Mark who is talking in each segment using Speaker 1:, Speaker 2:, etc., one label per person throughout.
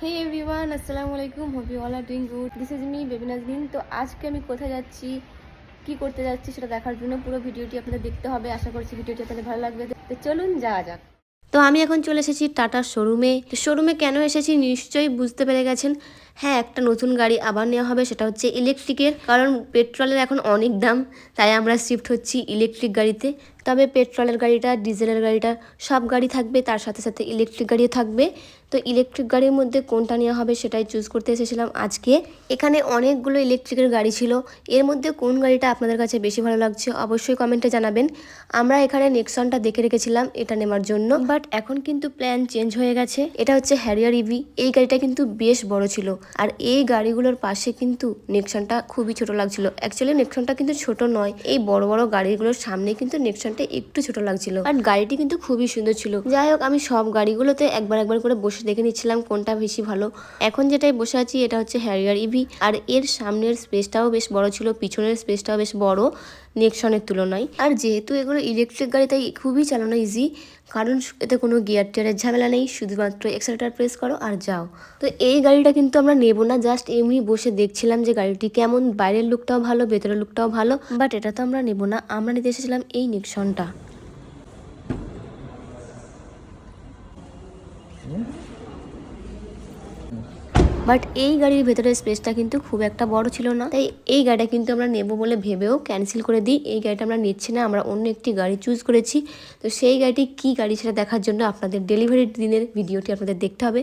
Speaker 1: হে everyone, আসসালামু আলাইকুম। Hope you all are doing good. This is me baby Nazneen. তো আজকে আমি কোথায় যাচ্ছি, কি করতে যাচ্ছি সেটা দেখার জন্য পুরো ভিডিওটি আপনাদের দেখতে হবে। আশা করছি ভিডিওটি আপনাদের ভালো লাগবে। তো চলুন যাওয়া যাক। তো আমি এখন চলে এসেছি টাটার শোরুমে। তো শোরুমে কেন এসেছি নিশ্চয়ই বুঝতে পেরে গেছেন। হ্যাঁ, একটা নতুন গাড়ি আবার নেওয়া হবে, সেটা হচ্ছে ইলেকট্রিকের। কারণ পেট্রোলের এখন অনেক দাম, তাই আমরা শিফট হচ্ছি ইলেকট্রিক গাড়িতে। তবে পেট্রোলের গাড়িটা, ডিজেলের গাড়িটা সব গাড়ি থাকবে, তার সাথে সাথে ইলেকট্রিক গাড়িও থাকবে। তো ইলেকট্রিক গাড়ির মধ্যে কোনটা নেওয়া হবে সেটাই চুজ করতে এসেছিলাম আজকে। এখানে অনেকগুলো ইলেকট্রিকের গাড়ি ছিল, এর মধ্যে কোন গাড়িটা আপনাদের কাছে বেশি ভালো লাগছে অবশ্যই কমেন্টে জানাবেন। আমরা এখানে নেক্সনটা দেখে রেখেছিলাম এটা নেওয়ার জন্য, বাট এখন কিন্তু প্ল্যান চেঞ্জ হয়ে গেছে। এটা হচ্ছে হ্যারিয়ার ইভি। এই গাড়িটা কিন্তু বেশ বড় ছিল, আর এই গাড়িগুলোর পাশে কিন্তু নেক্সনটা খুবই ছোট লাগছিল। অ্যাকচুয়ালি নেক্সনটা কিন্তু ছোট নয়, এই বড় বড় গাড়িগুলোর সামনে কিন্তু নেক্সনটা একটু ছোট লাগছিল, আর গাড়িটি কিন্তু খুবই সুন্দর ছিল। যাই হোক, আমি সব গাড়িগুলোতে একবার একবার করে বসে দেখে নিচ্ছিলাম কোনটা বেশি ভালো। এখন যেটাই বসে আছি এটা হচ্ছে হ্যারিয়ার ইভি, আর এর সামনের স্পেসটাও বেশ বড় ছিল, পিছনের স্পেসটাও বেশ বড় নেক্সনের তুলনায়। আর যেহেতু এগুলো ইলেকট্রিক গাড়ি তাই খুবই চালানো ইজি, কারণ এতে কোনো গিয়ার টিয়ারের ঝামেলা নেই, শুধুমাত্র এক্সেলেটার প্রেস করো আর যাও। তো এই গাড়িটা কিন্তু আমরা নেব না, জাস্ট এমনি বসে দেখছিলাম যে গাড়িটি কেমন। বাইরের লুকটাও ভালো, ভেতরের লুকটাও ভালো, বাট এটা তো আমরা নেব না। আমরা নিতে এসেছিলাম এই নেক্সনটা। বাট এই গাড়ির ভেতরের স্পেসটা কিন্তু খুব একটা বড় ছিল না, তাই এই গাড়িটা কিন্তু আমরা নেব বলে ভেবেও ক্যান্সেল করে দিই। এই গাড়িটা আমরা নিচ্ছি না, আমরা অন্য একটি গাড়ি চুজ করেছি। তো সেই গাড়িটি কি গাড়ি সেটা দেখার জন্য আপনাদের ডেলিভারির দিনের ভিডিওটি আপনাদের দেখতে হবে।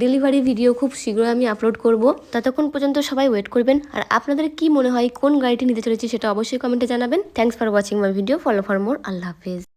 Speaker 1: ডেলিভারি ভিডিও খুব শীঘ্রই আমি আপলোড করব, ততক্ষণ পর্যন্ত সবাই ওয়েট করবেন। আর আপনাদের কি মনে হয় কোন গাড়িটি নিতে চলেছি সেটা অবশ্যই কমেন্টে জানাবেন। Thanks for watching my video. Follow for more. আল্লাহ হাফেজ।